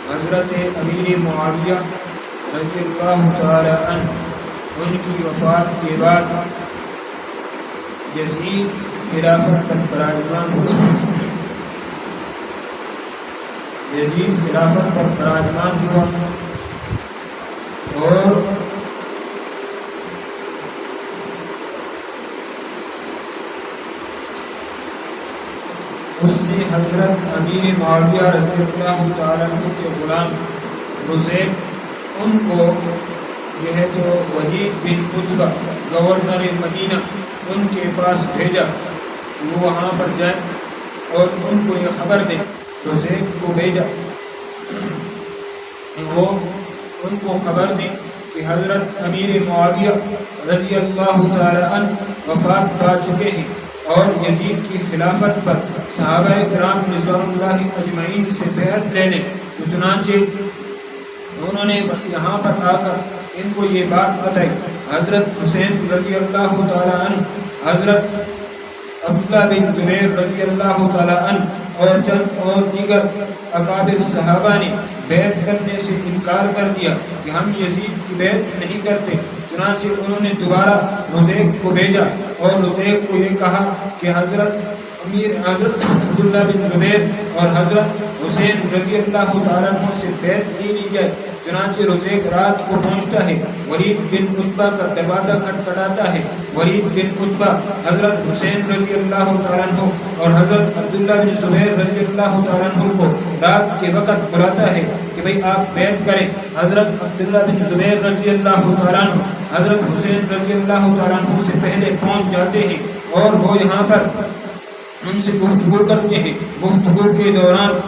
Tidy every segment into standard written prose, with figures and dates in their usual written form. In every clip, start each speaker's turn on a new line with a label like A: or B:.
A: حضرت امیر معاویہ رضی اللہ تعالی عنہ ان کی وفات کے بعد یزید خلافت پر براجمان ہوا. یزید خلافت پر براجمان ہوا اور اس نے حضرت امیر معاویہ رضی اللہ تعالیٰ عنہ کے غلام رزیق ان کو یہ ہے تو ولید بن عتبہ گورنر مدینہ ان کے پاس بھیجا وہ وہاں پر جائیں اور ان کو یہ خبر دیں. رزیق کو بھیجا وہ ان کو خبر دیں کہ حضرت امیر معاویہ رضی اللہ تعالیٰ عنہ وفات پا چکے ہیں اور یزید کی خلافت پر صحابہ کرام رضوان اللہ اجمعین سے بیعت لے لیں. تو چنانچہ انہوں نے یہاں پر آ کر ان کو یہ بات بتائی. حضرت حسین رضی اللہ تعالیٰ عنہ، حضرت عبداللہ بن زبیر رضی اللہ تعالیٰ عنہ اور چند اور دیگر اکابر صحابہ نے بیعت کرنے سے انکار کر دیا کہ ہم یزید کی بیعت نہیں کرتے. چنانچہ انہوں نے دوبارہ رزیق کو بھیجا اور رزیق کو یہ کہا کہ حضرت عبداللہ بن زبیر اور حضرت حسین رضی اللہ تعالیٰ عنہ سے بیعت نہیں لی جائے. چنانچہ رزیق رات کو پہنچتا ہے، ولید بن عتبہ کا دروازہ کھٹکھٹاتا ہے. ولید بن عتبہ حضرت حسین رضی اللہ تعالیٰ عنہ اور حضرت عبداللہ بن زبیر رضی اللہ تعالیٰ عنہ کو رات کے وقت بلاتا ہے کہ بھئی آپ بیعت کریں. حضرت عبداللہ بن زبیر رضی اللہ تعالیٰ عنہ حضرت حسین رضی اللہ تعالیٰ عنہ سے پہلے پہنچ جاتے ہیں اور وہ یہاں پر ان سے گفتگو کرتے ہیں. گفتگو کے دوران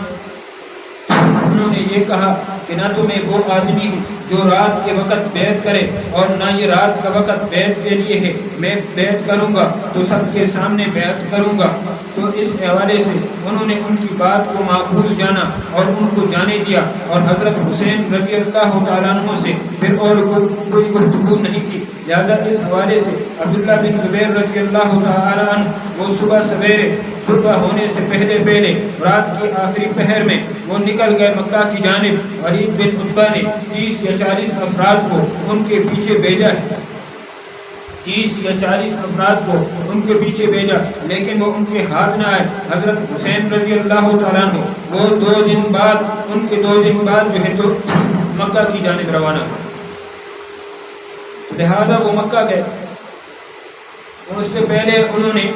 A: انہوں نے یہ کہا کہ نہ تو میں وہ آدمی ہوں جو رات کے وقت بیعت کرے اور نہ یہ رات کا وقت بیعت کے لیے ہے. میں بیعت کروں گا تو سب کے سامنے بیعت کروں گا. تو اس حوالے سے انہوں نے ان کی بات کو معقول جانا اور ان کو جانے دیا اور حضرت حسین رضی اللہ تعالیٰ عنہ سے پھر اور کوئی گفتگو نہیں کی. لہذا اس حوالے سے عبداللہ بن زبیر رضی اللہ تعالیٰ عنہ وہ صبح ہونے سے پہلے رات کی آخری پہر میں وہ نکل گئے مکہ کی جانب. ولید بن عتبہ نے 30 یا 40 افراد کو ان کے پیچھے بھیجا ہے، 30 یا 40 افراد کو ان کے پیچھے بھیجا، لیکن وہ ان کے ہاتھ نہ آئے. حضرت حسین رضی اللہ تعالیٰ عنہ وہ 2 دن بعد جو ہے تو مکہ کی جانب روانہ ہوئے. لہذا وہ مکہ گئے. اس سے پہلے انہوں نے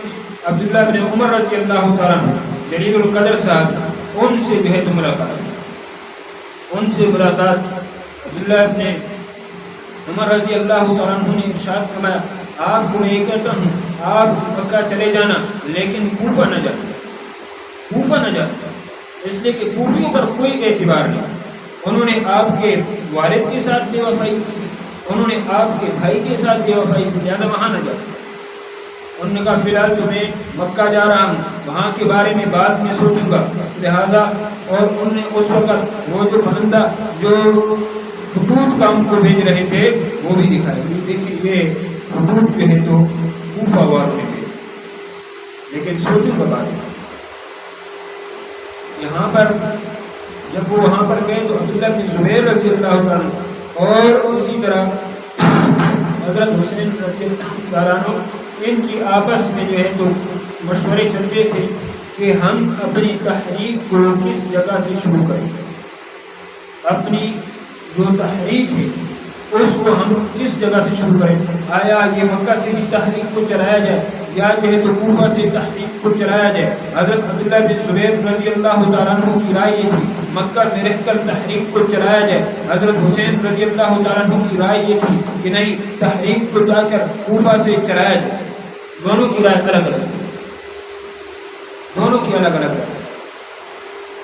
A: عبداللہ بن عمر رضی اللہ تعالیٰ عنہ جلیل القدر صاحب ان سے جو ہے تو ملاقات عبداللہ بن عمر رضی اللہ تعالیٰ عنہ نے ارشاد فرمایا آپ کو میں یہ کہتا ہوں آپ مکہ چلے جانا لیکن کوفہ نہ جانا، اس لیے کہ کوفیوں پر کوئی اعتبار نہیں. انہوں نے آپ کے والد کے ساتھ بے وفائی کی، انہوں نے آپ کے بھائی کے ساتھ بے وفائی کی، زیادہ وہاں نہ جاتے. انہوں نے کہا فی الحال تو میں مکہ جا رہا ہوں، وہاں کے بارے میں بعد میں سوچوں گا. لہذا اور انہوں نے اس وقت وہ جو بندہ جو خطوط کا ان کو بھیج رہے تھے وہ بھی دکھائے. دیکھیے یہ خطوط جو ہے تو کوفہ والوں نے بھیجے، لیکن سوچوں گا بعد میں. یہاں پر جب وہ وہاں پر گئے تو عبداللہ بن زبیر رضی اللہ عنہ اور اسی طرح حضرت حسین رضی اللہ عنہ ان کی آپس میں جو ہے تو مشورے چلتے تھے کہ ہم اپنی تحریک کو کس جگہ سے شروع کریں. اپنی جو تحریک ہے اس کو ہم کس جگہ سے شروع کریں. آیا یہ مکہ سے بھی تحریک کو چلایا جائے یا جو ہے تو کوفہ سے تحریک کو چلایا جائے. حضرت عبداللہ بن زبیر رضی اللہ تعالیٰ عنہ کی رائے یہ تھی مکہ میں رہ کر تحریک کو چلایا جائے. حضرت حسین رضی اللہ تعالیٰ عنہ کی رائے یہ تھی کہ نہیں تحریک کو جا کر کوفہ سے چلایا جائے. دونوں کی رائے الگ الگ ہے.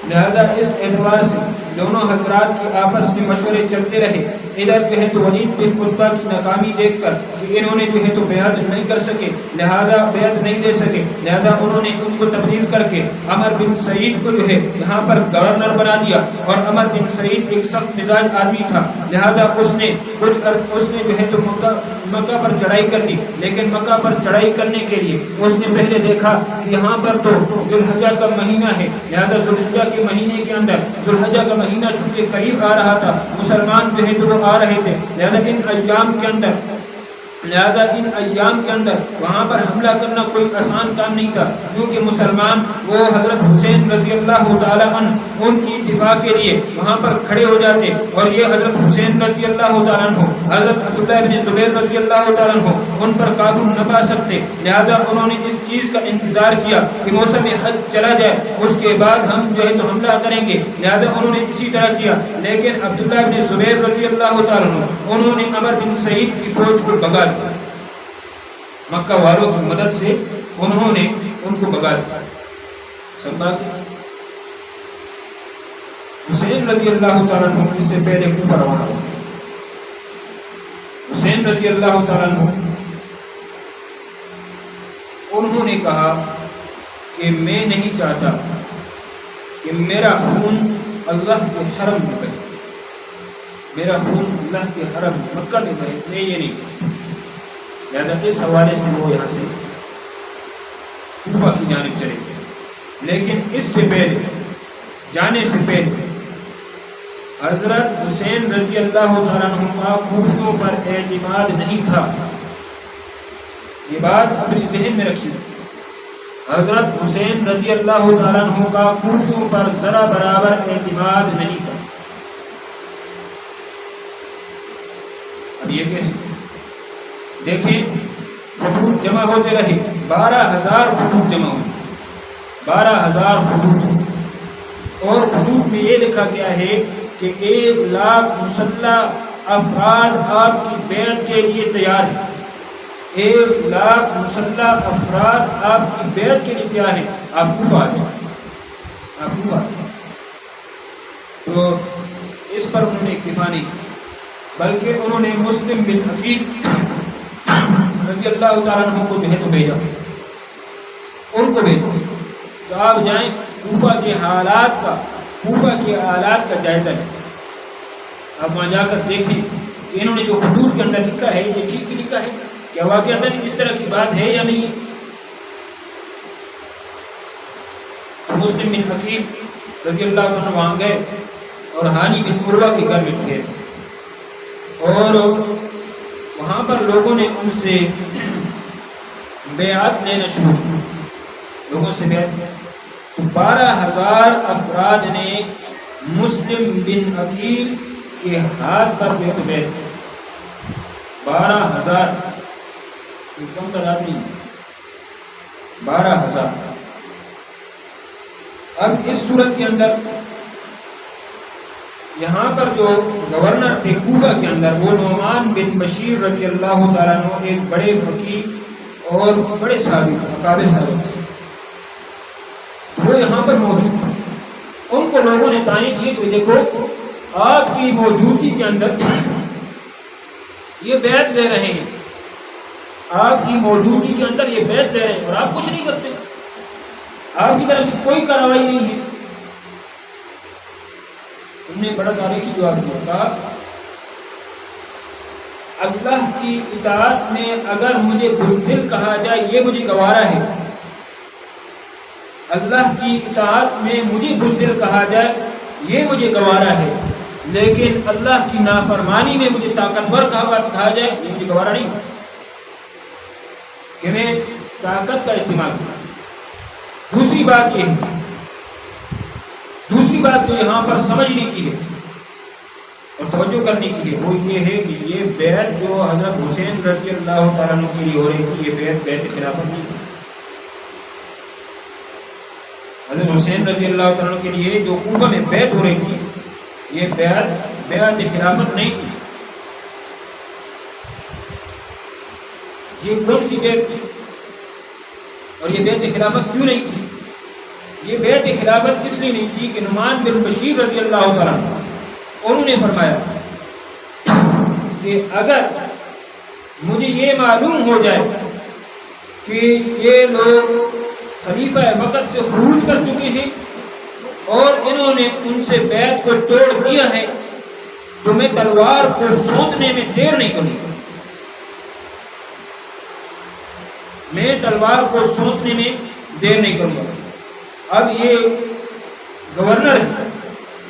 A: لہذا اس اعتبار سے دونوں حضرات کے آپس میں مشورے چلتے رہے ادھر جو ہے تو ولید بن عتبہ کی ناکامی دیکھ کر کہ انہوں نے جو ہے تو بیعت نہیں کر سکے، لہذا بیعت نہیں دے سکے، لہذا انہوں نے ان کو تبدیل کر کے عمر بن سعید کو جو ہے یہاں پر گورنر بنا دیا، اور عمر بن سعید ایک سخت مزاج آدمی تھا، لہذا اس نے جو ہے تو مکہ پر چڑھائی کر دی، لیکن مکہ پر چڑھائی کرنے کے لیے اس نے پہلے دیکھا کہ یہاں پر تو ذوالحجہ کا مہینہ ہے، لہذا ذوالحجہ کے مہینے کے اندر ذوالحجہ کا مہینہ چونکہ قریب آ رہا تھا، مسلمان جو ہے تو وہ آ رہے تھے، لہذا ان ایام کے اندر وہاں پر حملہ کرنا کوئی آسان کام نہیں تھا، کیونکہ مسلمان وہ حضرت حسین رضی اللہ تعالیٰ عنہ ان کی دفاع کے لیے وہاں پر کھڑے ہو جاتے، اور یہ حضرت حسین رضی اللہ تعالیٰ عنہ، حضرت عبداللہ بن زبیر رضی اللہ تعالیٰ عنہ ان پر قابو نہ پا سکتے، لہذا انہوں نے اس چیز کا انتظار کیا کہ موسم حج چلا جائے، اس کے بعد ہم جو ہے تو حملہ کریں گے، لہذا انہوں نے اسی طرح کیا، لیکن عبداللہ بن زبیر رضی اللہ تعالیٰ عنہ انہوں نے عمر بن سعید کی فوج کو بگا دیا، مکہ والوں کی مدد سے انہوں نے ان کو بگا دیا۔ سب بات حسین رضی اللہ تعالیٰ عنہ اس سے پہلے کوفہ روانہ ہوا، حسین رضی اللہ تعالیٰ عنہ انہوں نے کہا کہ میں نہیں چاہتا کہ میرا خون اللہ کے حرم میں بہے، میرا خون اللہ کے حرم مکہ میں بہے، میں یہ نہیں چاہتا، لہذا اس حوالے سے وہ یہاں سے کوفہ کی جانب چلے گئے، لیکن اس سے پہلے جانے سے پہلے حضرت حسین رضی اللہ تعالیٰ عنہ کا کوفیوں پر اعتماد نہیں تھا، یہ بات اپنی ذہن میں رکھیے، حضرت حسین رضی اللہ تعالیٰ عنہ کا کوفیوں پر ذرا برابر اعتماد نہیں تھا۔ اب یہ کیسے؟ دیکھیں خطوط جمع ہوتے رہے، 12,000 خطوط جمع ہوئے، 12,000 خطوط، اور خطوط میں یہ لکھا گیا ہے کہ 1,00,000 مسلح افراد آپ کی بیعت کے لیے تیار ہیں، 1,00,000 مسلح افراد آپ کی بیعت کے لیے تیار ہیں، آپ کوفہ آ جائیں، آپ کوفہ آ جائیں۔ تو اس پر انہوں نے اکتفا نہیں کی، بلکہ انہوں نے مسلم بن عقیل رضی اللہ تعالیٰ عنہ کو جو ہے تو بھیجا، ان کو بھیجا کہ آپ جائیں کوفہ کے حالات کا جائزہ لیں، آپ وہاں جا کر دیکھیں کہ انہوں نے جو خطوط کے اندر لکھا ہے یہ ٹھیک بھی لکھا ہے، کیا واقعہ اس طرح کی بات ہے یا نہیں۔ مسلم بن عقیل رضی اللہ عنہ وہاں گئے اور ہانی بن عروہ کے گھر میں تھے، اور وہاں پر لوگوں نے ان سے بیعت لینا شروع کی، لوگوں سے بیعت، تو 12,000 افراد نے مسلم بن عقیل کے ہاتھ پر بیعت، 12,000، کم تعداد نہیں، 12,000۔ اب اس صورت کے اندر یہاں پر جو گورنر تھے کوفہ کے اندر وہ نعمان بن بشیر رضی اللہ تعالیٰ عنہ ایک بڑے فقیہ اور بڑے صحابی اکابر صحابہ سے وہ یہاں پر موجود تھے، ان کو لوگوں نے تعین کی کہ دیکھو آپ کی موجودگی کے اندر یہ بیعت لے رہے ہیں، آپ کی موجودگی کے اندر یہ بیعت لے رہے ہیں اور آپ کچھ نہیں کرتے، آپ کی طرف سے کوئی کارروائی نہیں ہے۔ انہوں نے بڑا تاریخی جواب دیا، کہا اللہ کی اطاعت میں اگر مجھے بزدل کہا جائے یہ مجھے گوارا ہے، اللہ کی اطاعت میں مجھے بزدل کہا جائے یہ مجھے گوارا ہے، لیکن اللہ کی نافرمانی میں مجھے طاقتور کہا جائے یہ مجھے گوارا نہیں کہ میں طاقت کا استعمال کروں۔ دوسری بات یہ ہے، دوسری بات جو یہاں پر سمجھنے کی ہے اور توجہ کرنے کی ہے وہ یہ ہے کہ یہ بیعت جو حضرت حسین رضی اللہ تعالیٰ عنہ کے لیے ہو رہی تھی یہ بیعت خلافت نہیں تھی۔ حضرت حسین رضی اللہ تعالیٰ عنہ کے لیے جو کوفہ میں بیعت ہو رہی تھی یہ بیعت خلافت نہیں تھی۔ یہ کون سی بیعت تھی اور یہ بیعت خلافت کیوں نہیں تھی؟ یہ بیعت خلافت اس لیے نہیں تھی کہ نعمان بن بشیر رضی اللہ تعالیٰ عنہ انہوں نے فرمایا کہ اگر مجھے یہ معلوم ہو جائے کہ یہ لوگ خلیفہ وقت سے خروج کر چکے ہیں اور انہوں نے ان سے بیعت کو توڑ دیا ہے تو میں تلوار کو سونتنے میں دیر نہیں کروں گا. میں تلوار کو سونتنے میں دیر نہیں کروں گا. اب یہ گورنر ہے،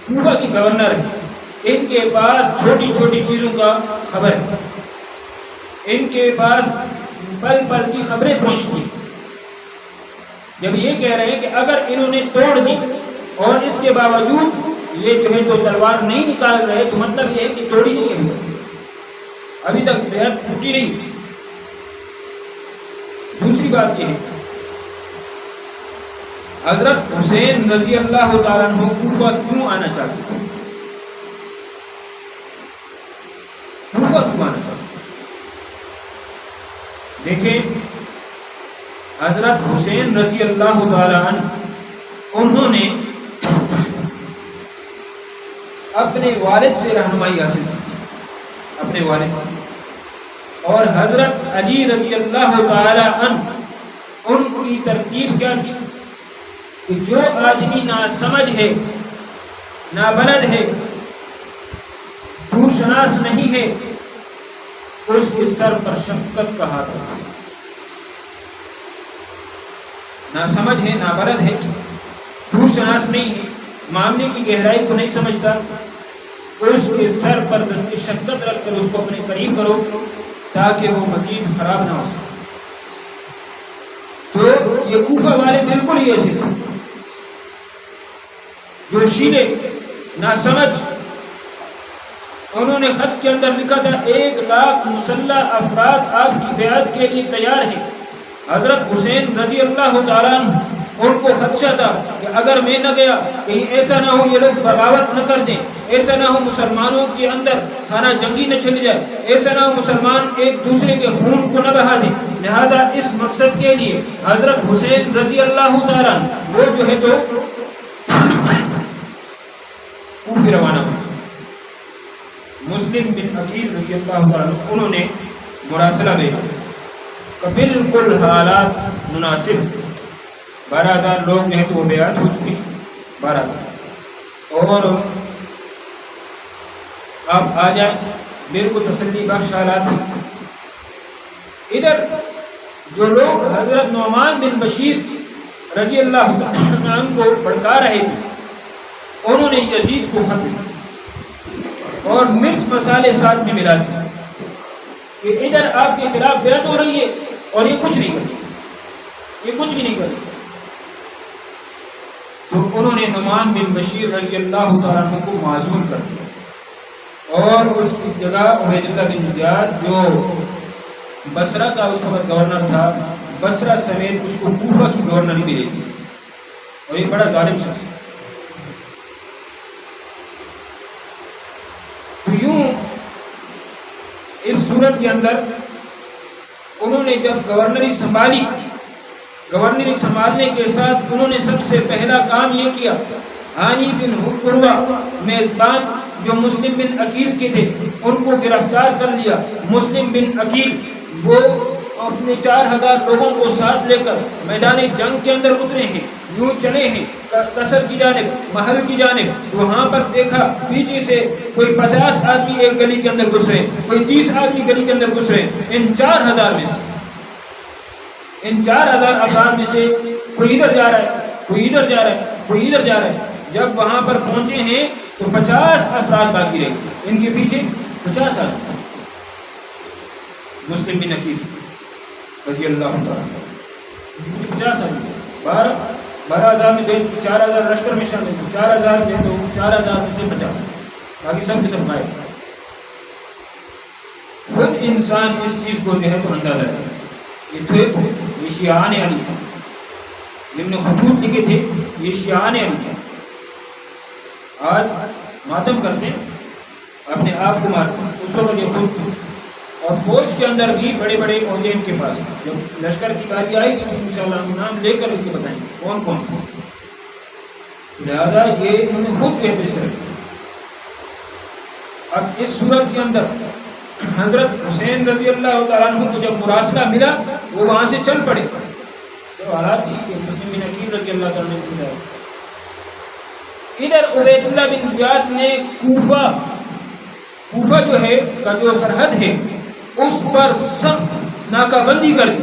A: کوفہ کی گورنر ہے، ان کے پاس چھوٹی چھوٹی چیزوں کا خبر ہے، ان کے پاس پل پل کی خبریں پہنچتی ہیں. جب یہ کہہ رہے ہیں کہ اگر انہوں نے توڑ دی اور اس کے باوجود یہ جو ہے تو تلوار نہیں نکال رہے تو مطلب یہ ہے کہ توڑی نہیں ہے، ابھی تک بیعت ٹوٹی نہیں. دوسری بات یہ ہے حضرت حسین رضی اللہ تعالیٰ عنہ کوفہ کیوں آنا چاہتے تھے؟ کوفہ کیوں آنا چاہتے تھے؟ دیکھیں حضرت حسین رضی اللہ تعالیٰ عنہ انہوں نے اپنے والد سے رہنمائی حاصل کی، اپنے والد سے. اور حضرت علی رضی اللہ تعالیٰ عنہ ان کی ترتیب کیا تھی کہ جو آدمی ناسمجھ ہے، نابلد ہے، دور شناس نہیں ہے، اس کے سر پر شفقت کا ہاتھ رکھے. ناسمجھ ہے، نابلد ہے، دور شناس نہیں ہے، معاملے کی گہرائی کو نہیں سمجھتا، اس کے سر پر دست شفقت رکھ کر اس کو اپنے قریب کرو تاکہ وہ مزید خراب نہ ہو سکے. تو یہ کوفہ والے بالکل ہی ایسے تھے جو شیلے ناسمجھ. انہوں نے خط کے اندر لکھا تھا 1,00,000 مسلح افراد آپ کی بیعت کے لیے تیار ہیں. حضرت حسین رضی اللہ تعالیٰ عنہ ان کو خدشہ تھا کہ اگر میں نہ گیا کہیں ایسا نہ ہو یہ لوگ بغاوت نہ کر دیں، ایسا نہ ہو مسلمانوں کے اندر خانہ جنگی نہ چل جائے، ایسا نہ ہو مسلمان ایک دوسرے کے خون کو نہ بہا دیں. لہذا اس مقصد کے لیے حضرت حسین رضی اللہ تعالیٰ عنہ وہ جو ہے تو کوفہ روانہ ہوئے. مسلم بن عقیل رضی اللہ تعالیٰ عنہ انہوں نے مراسلہ بھیجا کہ بالکل حالات مناسب، 12,000 لوگ جو ہے تو وہ بیعت ہو چکی، 12,000، اور آپ آ جائیں، بالکل تسلی بخش حالات ہیں. ادھر جو لوگ حضرت نعمان بن بشیر رضی اللہ عنہ کو بھڑکا رہے تھے انہوں نے یزید کو خط لکھا اور مرچ مسالے ساتھ میں ملا دیا کہ ادھر آپ کے خلاف بیعت ہو رہی ہے اور یہ کچھ نہیں کر رہی، یہ کچھ بھی نہیں کر رہی. تو انہوں نے نعمان بن بشیر رضی اللہ تعالیٰ عنہ کو معزول کر دیا اور اس کی جگہ عبید اللہ بن زیاد جو بصرہ کا اس وقت گورنر تھا، بصرہ سمیت اس کو کوفہ کی گورنری بھی دے دی. اور یہ بڑا ظالم شخص ہے. تو یوں اس صورت کے اندر انہوں نے جب گورنری سنبھالی، گورنری سنبھالنے کے ساتھ انہوں نے سب سے پہلا کام یہ کیا، ہانی بن عروہ میزبان جو مسلم بن عقیل کے تھے ان کو گرفتار کر لیا. مسلم بن عقیل وہ اپنے 4,000 لوگوں کو ساتھ لے کر میدان جنگ کے اندر اترے ہیں، یوں چلے ہیں قصر کی جانب، محل کی جانب. وہاں پر دیکھا پیچھے سے کوئی 50 آدمی ایک گلی کے اندر گھس رہے، کوئی 30 آدمی گلی کے اندر گھس رہے. ان 4,000 میں سے، ان 4,000 افراد میں سے کوئی ادھر جا رہا ہے، کوئی ادھر جا رہا ہے، کوئی ادھر جا رہا ہے. جب وہاں پر پہنچے ہیں تو 50 افراد باقی رہے، ان کے پیچھے 50 آدمی. مسلم بن عقیل رضی اللہ عنہ 50 آدمی، 12,000 میں 4,000 لشکر میں شامل، 4,000 میں تو 4,000 میں سے 50، باقی سب کے سب غائب. خود انسان اس چیز کو جو ہے تو اندازہ ہے. یہ تھے یہ شیعان علی تھے، جن نے خطوط لکھے تھے یہ شیعان علی تھے. آج ماتم کرتے اپنے آپ کو مارتے، اس وقت یہ خود تھے. اور فوج کے اندر بھی بڑے بڑے عہدے ان کے پاس، جب لشکر کی باری آئے گی تو انشاءاللہ ہم نام لے کر ان کے بتائیں گے کون کون تھے. لہذا یہ انہوں نے خود کہتے سے رکھا. اب اس صورت کے اندر حضرت حسین رضی اللہ تعالیٰ عنہ کو جب مراسلہ ملا وہ وہاں سے چل پڑے، جب حالات ٹھیک ہے مسلم بن عقیل رضی اللہ تعالیٰ عنہ کو جائے۔ ادھر عبید اللہ بن زیاد نے کوفہ جو ہے کا جو سرحد ہے اس پر سخت ناکہ بندی کر دی،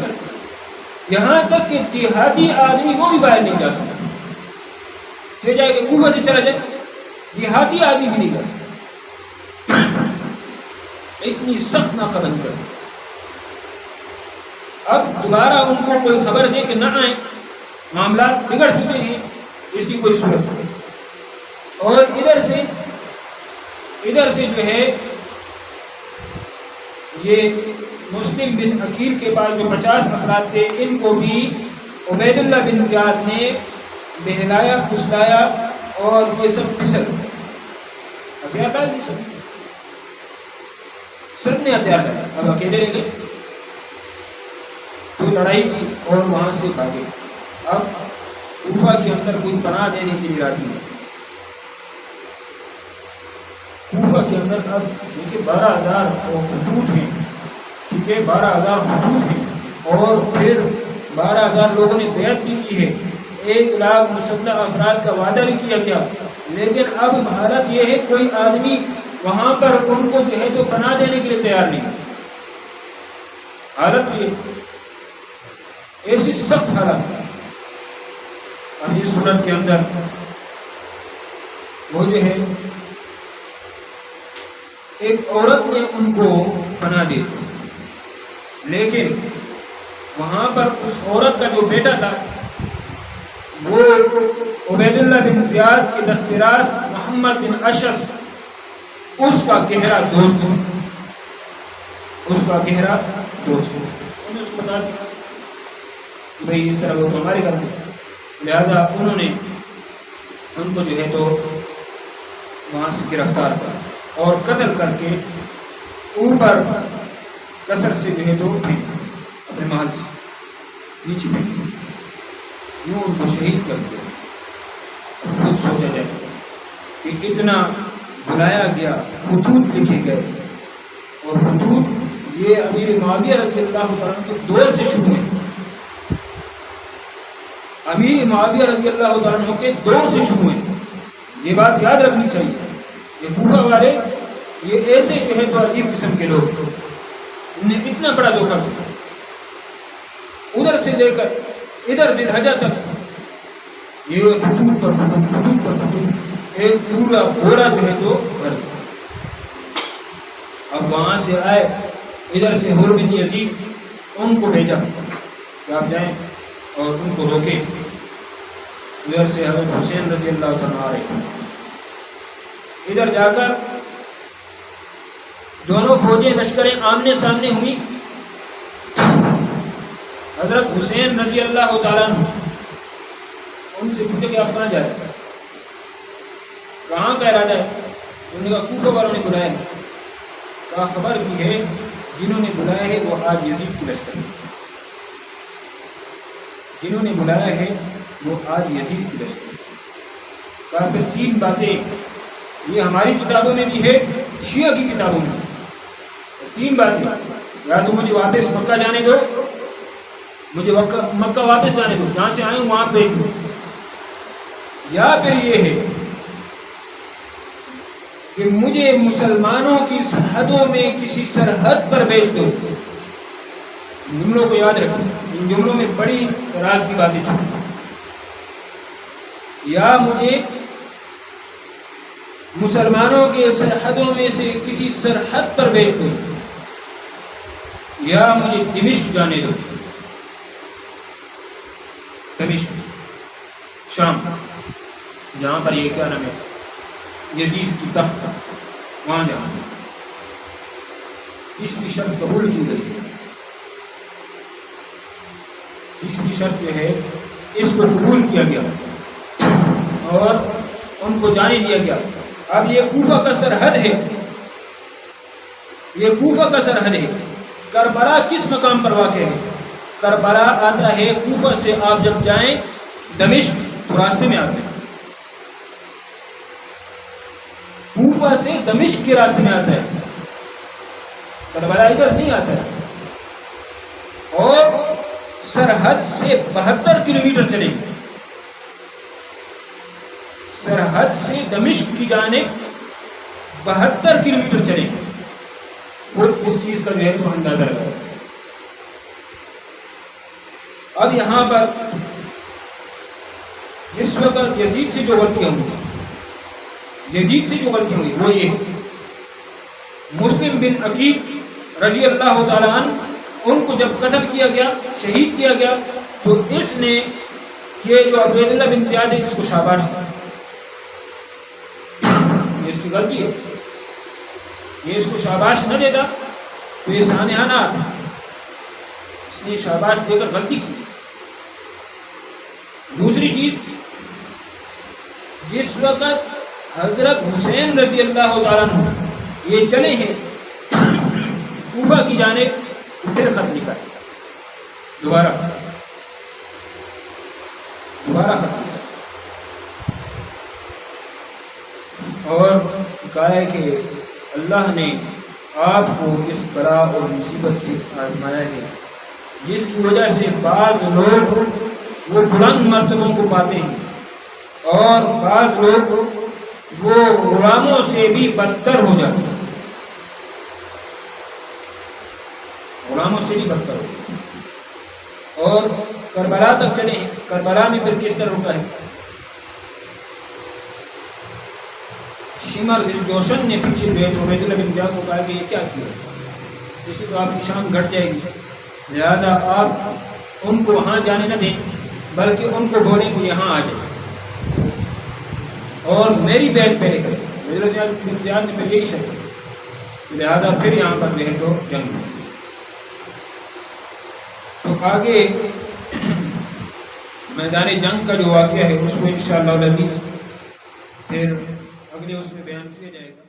A: یہاں تک کہ دیہاتی آدمی وہ بھی باہر نہیں جا سکتا، چلے جائے کہ کوفہ سے چلا جائے دیہاتی آدمی بھی نہیں جا سکتا، اتنی سخت ناکہ بندی کر دی۔ اب دوبارہ ان کو کوئی خبر دے کہ نہ آئیں، معاملات بگڑ چکے ہیں، اس کی کوئی صورت نہیں۔ اور ادھر سے جو ہے یہ مسلم بن عقیل کے پاس جو 50 افراد تھے ان کو بھی عبید اللہ بن زیاد نے بہلایا پھسلایا اور یہ سب پھسل ہتھیار ڈال دی، سب نے ہتھیار ڈالا، اب اکیلے رہ گئے، تو لڑائی کی اور وہاں سے بھاگے۔ اب کوفہ کے اندر کوئی پناہ دینے کے لیے راضی نہیں، کوفہ کے اندر اب دیکھیے 12,000 خطوط ہیں، ٹھیک ہے 12,000 خطوط ہیں، اور پھر 12,000 لوگوں نے بیعت بھی کی ہے، 1 لاکھ مسلح افراد کا وعدہ بھی کیا گیا، لیکن اب حالت یہ ہے کوئی آدمی وہاں پر ان کو جو ہے تو پناہ دینے کے لیے تیار نہیں، حالت یہ ایسی سخت حالت ہے۔ اب اس صورت کے اندر وہ جو ہے ایک عورت نے ان کو پناہ دی، لیکن وہاں پر اس عورت کا جو بیٹا تھا وہ عبید اللہ بن زیاد کے دستراز محمد بن اشعث اس کا گہرا دوست ہو، انہوں نے اس کو بتا دیا کہ بھئی اس طرح وہ ہمارے گھر میں، لہذا انہوں نے ان کو جو ہے تو وہاں سے گرفتار کر اور قتل کر کے اوپر قصر سے جو ہے تو اپنے محل سے نیچے پھینک، یوں ان کو شہید کر دیا۔ خود سوچا جائے کہ اتنا بلایا گیا، خطوط لکھے گئے، اور خطوط یہ امیر معاویہ رضی اللہ عنہ کے دور سے شروع ہے، امیر معاویہ رضی اللہ عنہ کے دور سے شروع ہے، یہ بات یاد رکھنی چاہیے۔ یہ کوفہ والے یہ ایسے جو ہے تو عجیب قسم کے لوگ، انہوں نے اتنا بڑا دھوکہ دیا، ادھر سے لے کر ادھر ذی الحجہ تک یہ خطوط پر خطوط ایک پورا بورا جو ہے تو بھر دیا۔ اب وہاں سے آئے، ادھر سے حر بن یزید ان کو بھیجا کہ آپ جائیں اور ان کو روکیں، ادھر سے حضرت حسین رضی اللہ تعالیٰ آ رہے ہیں، ادھر جا کر دونوں فوجیں لشکریں آمنے سامنے ہوئی، حضرت حسین رضی اللہ تعالیٰ عنہ ان سے پوچھا کہ آپ کہاں جا رہے ہیں، کہاں کا ارادہ ہے؟ انہوں نے کہا کوفہ والوں نے بلایا ہے، کہا خبر کی ہے جنہوں نے بلایا ہے وہ آج یزید کی لشکر ہے، جنہوں نے بلایا ہے وہ آج یزید کی لشکر ہے۔ کہا پھر 3 باتیں یہ ہماری کتابوں میں بھی ہے، شیعہ کی کتابوں میں 3 باتیں، یا تو مجھے واپس مکہ جانے دو، مجھے مکہ واپس جانے دو، جہاں سے آئے ہوں وہاں بھیج دو، یا پھر یہ ہے کہ مجھے مسلمانوں کی سرحدوں میں کسی سرحد پر بھیج دو۔ ان جملوں کو یاد رکھیں، ان جملوں میں بڑی راز کی باتیں چھپی، یا مجھے مسلمانوں کے سرحدوں میں سے کسی سرحد پر بھیج دو، یا مجھے دمشق جانے دو، دمشق شام جہاں پر یہ کیا نام ہے یزید کی تخت، وہاں جانا۔ اس کی شرط قبول کی گئی، اس کی شرط جو ہے اس کو قبول کیا گیا اور ان کو جانے دیا گیا۔ اب یہ کوفہ کا سرحد ہے، یہ کوفہ کا سرحد ہے۔ کربلا کس مقام پر واقع ہے؟ کربلا آتا ہے کوفہ سے، آپ جب جائیں دمشق تو راستے میں آتے ہیں، کوفہ سے دمشق کے راستے میں آتا ہے، کربلا ادھر نہیں آتا ہے، اور سرحد سے 72 کلومیٹر چلیں گے، سرحد سے دمشق کی جانب 72 کلومیٹر چلیں گے. خود اس چیز کا جو ہے تو اندازہ لگا. اب یہاں پر جس وقت یزید سے جو غلطیاں ہوئی وہ یہ ہے، مسلم بن عقیل رضی اللہ تعالیٰ عنہ ان کو جب قتل کیا گیا، شہید کیا گیا، تو اس نے یہ جو عبیداللہ بن زیاد ہے اس کو شاباش دیا. یہ اس کی غلطی ہے، یہ اس کو شاباش نہ دیتا تو یہ سانحہ نہ آتا، اس نے شاباش دے کر غلطی کی. دوسری چیز، جس وقت حضرت حسین رضی اللہ تعالیٰ عنہ یہ چلے ہیں کوفہ کی جانب، پھر خط لکھا دوبارہ خط لکھا اور کہا ہے کہ اللہ نے آپ کو اس بلا اور مصیبت سے آزمایا ہے جس کی وجہ سے بعض لوگ وہ بلند مرتبوں کو پاتے ہیں اور بعض لوگ وہ غلاموں سے بھی بدتر ہو جاتے ہیں، غلاموں سے بھی بدتر ہو جاتے ہیں. اور کربلا تک چلے ہیں، کربلا میں پھر کس طرح ہوتا ہے، شمر جوشن نے پیچھے عبیداللہ بن زیاد کو کہا کہ یہ کیا کیا، اس سے تو آپ کی شان گھٹ جائے گی، لہذا آپ ان کو وہاں جانے نہ دیں بلکہ ان کو بولیں کہ یہاں آ جائیں اور میری بیعت پہلے کریں. عبیداللہ بن زیاد نے پھر یہی شرط کی، لہذا پھر یہاں پر جو ہے تو جنگ ہوئی. تو آگے میدان جنگ کا جو واقعہ ہے اس کو انشاءاللہ العزیز پھر اگلے اس میں بیان کیا جائے گا.